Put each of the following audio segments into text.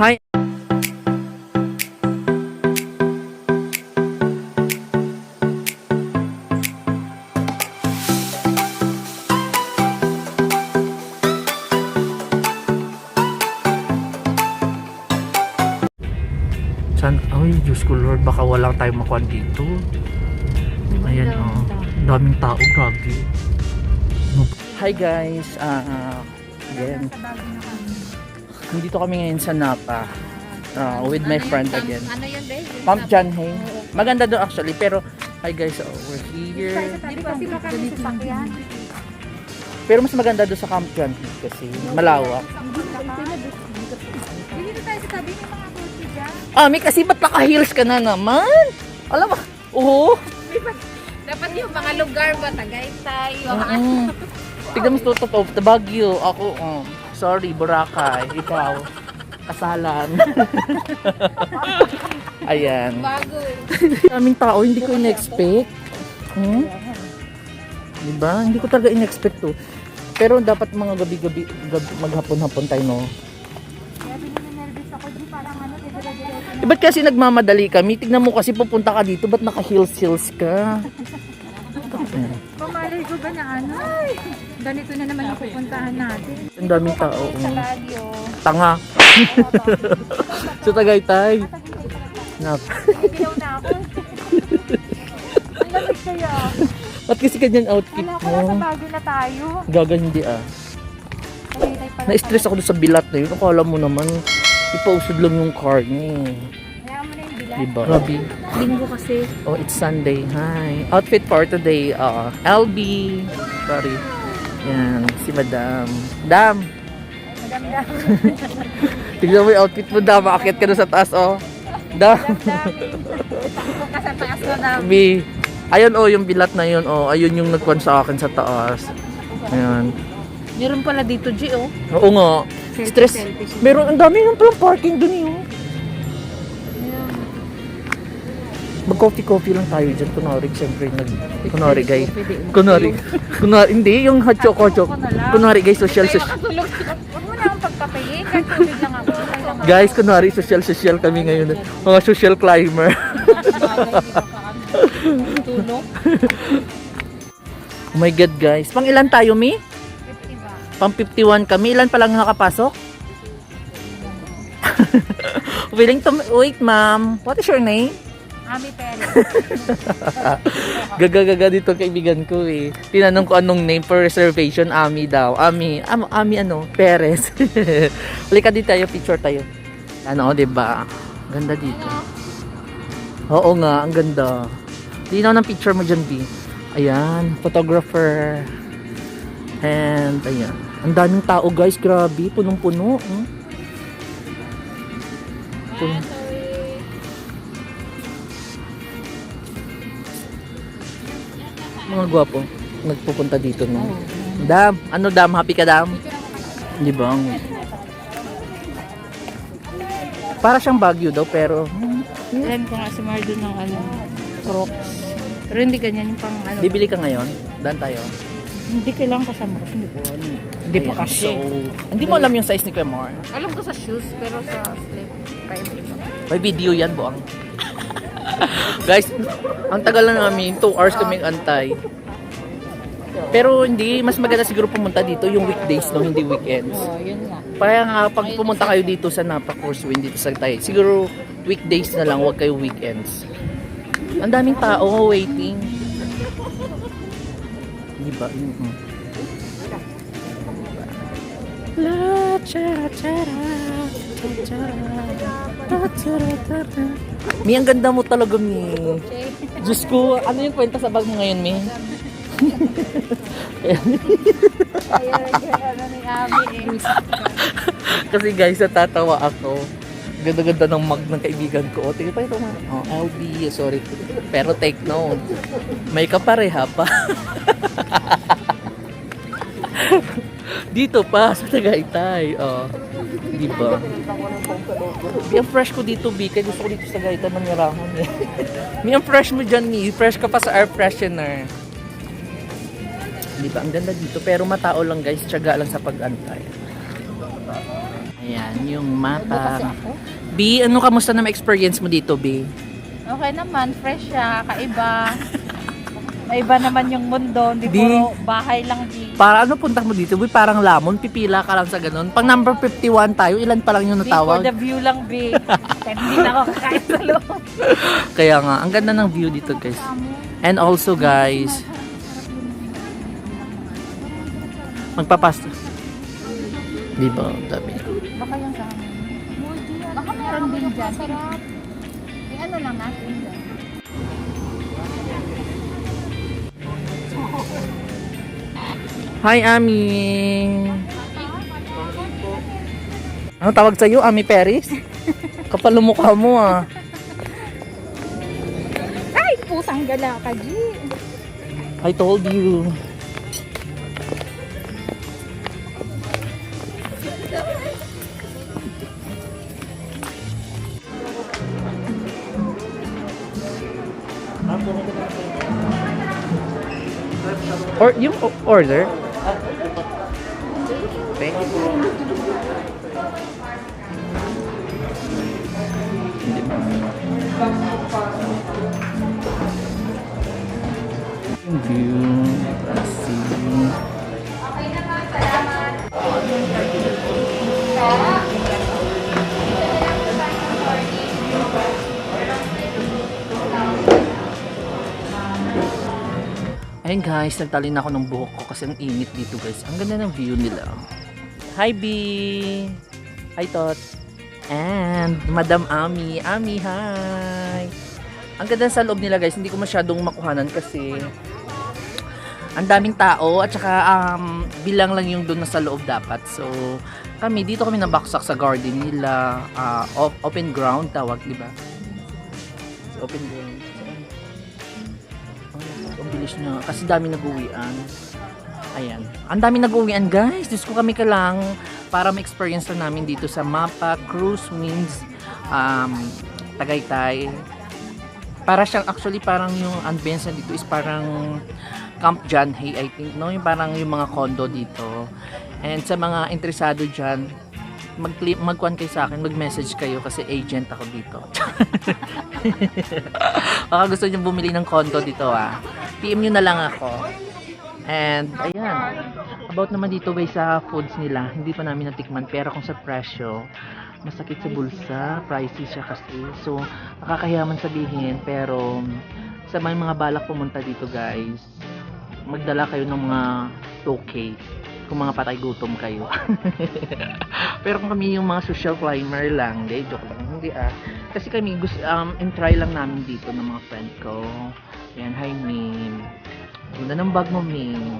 Hi. Ay, Diyos ko Lord, baka wala tayong makuha dito. Ayan, daming tao, grabe. Hi guys, again. Nandito kami ngayon sa Napa with my friend again. Ano yun, babe? Pump John Hay. Maganda doon actually, pero hi guys, we're here. Di ba sila kami sasakyan? Pero mas maganda doon sa Camp John Hay kasi malawak. Dito tayo sa tabi ng mga kotse dyan. May kasi ba't naka-heels ka na naman? Alam mo, oo. Dapat yung mga lugar ba, Tagaytay, Tignan mo ito, Baguio. Ako, sorry, Boracay. Ikaw, kasalan. Ayan. bago. Daming tao, hindi ko in-expect. Diba? Hindi ko talaga in-expect to. Pero dapat mga gabi-gabi, maghapon-hapon tayo, no? Kaya pinininervous ako, di parang ano, dire-diretso na. Ba't kasi nagmamadali kami? Tignan mo kasi pupunta ka dito, ba't naka-heels ka? Pamalay ko ba na ano? Ganito na naman yung pupuntahan natin. Ang daming tao. Sa Baguio. Tanga. Sa Tagaytay. Nak. Bilaw na ako. Ang lamig kaya. Ba't kasi ganyan outfit Wala ko na sa mo? Baguio na tayo. Gaga hindi Tagaytay pala. Na-stress ako doon sa bilat na yun. Akala mo naman, ipausod lang yung car niya. Kaya mo na yung bilat. Diba? Grabe. Linggo kasi. Oh, it's Sunday. Hi. Outfit for today. LB. Sorry. Yan. Si Madam. Dam. Madam-dam. Tignan mo yung outfit mo, Dam. Aakyat ka doon sa taas, oh. Dam. Takbo ka sa taas ko na. B. Ayun, oh, yung bilat na yun, oh. Ayun yung nagkuhan sa akin sa taas. Ayan. Meron pala dito, G, oh. Oo nga. Stress. Meron, ang dami yung palang parking dun yun. Mag-coffee lang tayo dyan. Kunwari, siyempre, kunwari, guys. Kunwari, hindi, yung hot choco. Kunwari, guys, social. Huwag mo na akong pagpapayin. Kahit tubig lang ako. Okay lang ako. Guys, kunwari, social kami ngayon. Mga social climber. Tulong. Oh my God, guys. Pang ilan tayo, Mi? 50 ba? Pang 51 kami. Ilan pa lang nakapasok? Willing to wait, ma'am. What is your name? Ami Perez. Gaga dito kaibigan ko eh. Tinanong ko anong name for reservation. Ami daw. Ami ano? Perez. Halika dito tayo, picture tayo. Ano, 'di ba? Ganda dito. Oo nga, ang ganda. Tinaw ng picture mo dyan, B. Ayan, photographer. And ayan. Ang daming tao, guys. Grabe, punong-puno. Puno. Mga gwapo nagpupunta dito, no? Dam, ano Dam? Happy ka, Dam? Di ba? Para siyang Baguio daw, pero Alam ko nga si Mardo ng ano, Crocs. Pero hindi ganyan yung pang ano. bibili ka ngayon? Dan tayo. Hindi kailangan kasama kasi hindi ko ano. Hindi pa Ayan, kasi. hindi mo alam yung size ni Kuya Mar. Alam ko sa shoes, pero sa slip. Kaya mo iba. May video yan, buang. Guys, ang tagal na namin, 2 hours kaming antay. Pero hindi, mas maganda siguro pumunta dito yung weekdays, no, hindi weekends. Oh, yun nga. Kaya nga, pag pumunta kayo dito sa Napa Causeway, dito sa Tay, siguro weekdays na lang, huwag kayo weekends. Ang daming tao waiting. Diba? La chara chara Mi, ang ganda mo talaga, Mi. Diyos ko, ano yung kwenta sa bag mo ngayon, Mi? Kaya ano ni Ami eh. Kasi guys, natatawa ako. Ganda-ganda ng mug ng kaibigan ko. O, tingnan pa ito, man. Oh, LB, sorry. Pero take note. May kapareha pa. Dito pa, sa Tagaytay. Oh, di ba? Ang fresh ko dito, B. Kaya gusto ko dito sa Tagaytay manirahan eh. Ang fresh mo dyan, Mi. Fresh ka pa sa air freshener. Di ba? Ang ganda dito. Pero matao lang, guys. Tiyaga lang sa pag-antay. Ayan, yung Kasi mata. ako. B, ano kamusta na experience mo dito, B? Okay naman, fresh siya, kaiba. Maiba naman yung mundo, hindi Di. puro bahay lang di. Para ano punta mo dito, B? Parang lamon, pipila ka lang sa ganun. Pang number 51 tayo, ilan pa lang yung Di for natawag? the view lang, B. Kahit hindi na ako kakain sa loob. Kaya nga, ang ganda ng view dito, guys. And also, guys, magpapasta. Di ba? Dami. Baka yung sa amin. Baka meron din dyan. Ano lang natin dyan. Hi, Ami. Ano tawag sa'yo, Ami Peris? Kapal ang mukha mo, ah. Ay, pusang gala ka, G. I told you. Or yung order? Thank you. Hindi ba? Yung view. Let's see. Ayun guys, nagtalin ako ng buhok ko kasi ang init dito guys. Ang ganda ng view nila. Hi B! Hi Tot! And Madam Ami. Ami, hi! Ang ganda sa loob nila guys. Hindi ko masyadong makuhanan kasi ang daming tao at saka bilang lang yung doon na sa loob dapat. So kami, dito kami nabaksak sa garden nila. Open ground tawag, di ba? Open ground. Ang bilis niya. Kasi dami nag-uwian. Ayan. Ang dami nag-uwian guys. Diyos ko, kami ka lang para ma-experience na namin dito sa Mapa Cruise Winds Tagaytay. Para siyang actually parang yung ambience na dito is parang Camp John Hay, I think, no? Yung parang yung mga condo dito. And sa mga interesado dyan, magkuhan kayo sa akin, mag-message kayo kasi agent ako dito. Baka gusto niyo bumili ng condo dito, PM nyo na lang ako. And ayan, about naman dito guys sa foods nila, hindi pa namin natikman pero kung sa presyo, masakit sa bulsa, pricey siya kasi. So, nakakahiyaman sabihin pero sa mga balak pumunta dito guys, magdala kayo ng mga toke kung mga patay gutom kayo. Pero kung kami yung mga social climber lang, hindi, joke lang, hindi kasi kami gusto, try lang namin dito ng mga friend ko. Yan, hi Mim. Ganda ng bag mo, Mim.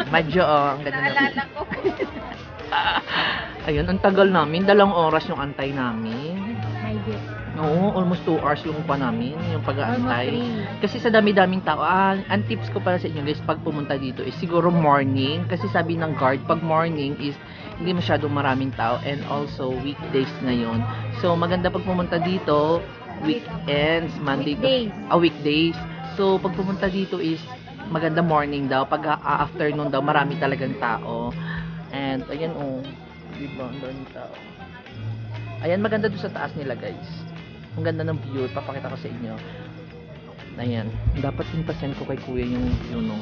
Medyo, ang ganda ng... Naalala ko. Ayun, ang tagal namin, 2 oras yung antay namin. My dear. Oo, almost 2 hours yung pa namin, yung pag-aantay. Almost 3. Kasi sa dami-daming tao, ang tips ko para sa inyo guys, pag pumunta dito is siguro morning. Kasi sabi ng guard, pag morning is hindi masyadong maraming tao and also weekdays ngayon. So maganda pag pumunta dito, weekends, Monday Weekdays. weekdays. So pag pumunta dito is maganda morning daw, pag afternoon daw marami talagang tao. And ayan diba, ang daming tao. Ayan, maganda doon sa taas nila guys. Ang ganda ng view, papakita ko sa inyo. Ayan, dapat pinpasen ko kay kuya yung view, no.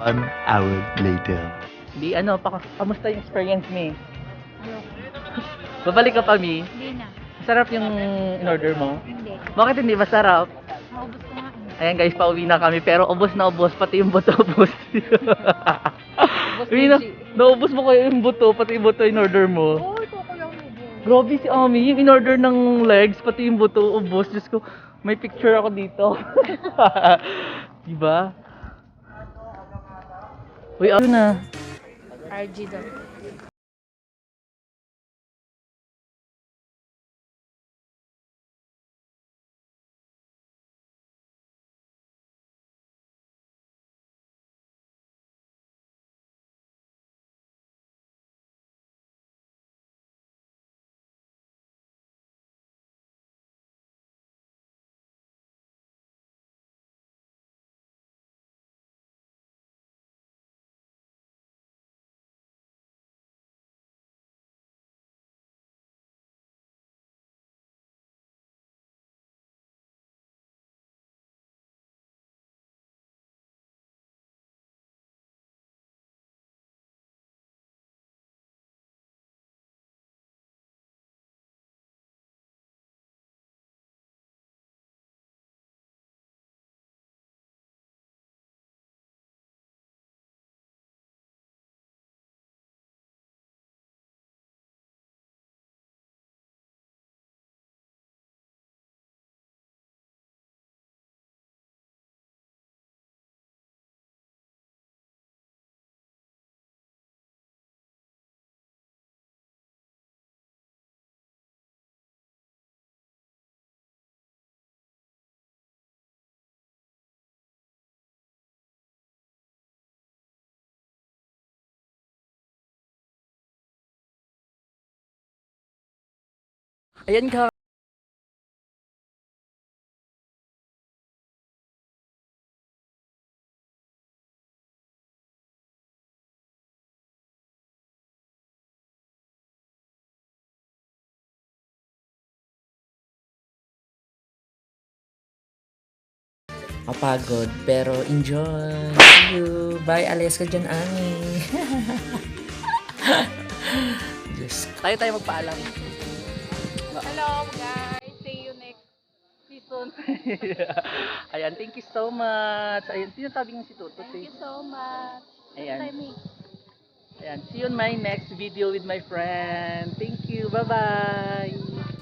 1 hour later. Di kamusta yung experience me? Babalik ka pa, Mi? Hindi na. Sarap yung in-order mo? Hindi. Bakit hindi masarap? Maubos ko nga. Ayan guys, pauwi na kami pero ubos na ubos, pati yung buto ubos. Naubos mo kayo yung buto, pati yung buto in-order mo. Oh, ito ko lang ubos. Grabe si Ami, yung in-order ng legs, pati yung buto ubos. Diyos ko, may picture ako dito. Diba? Uy, ano na? RG daw. Ayan guys. Kapagod, pero enjoy. See you. Bye, alis ka dyan, Ami. Just, tayo magpaalam. Hello guys, see you next season. Ayan, thank you so much. Ayan, sinasabi nga si Tuto. Thank you so much. Ayan. Timing. Ayan, see you on my next video with my friend. Thank you. Bye-bye.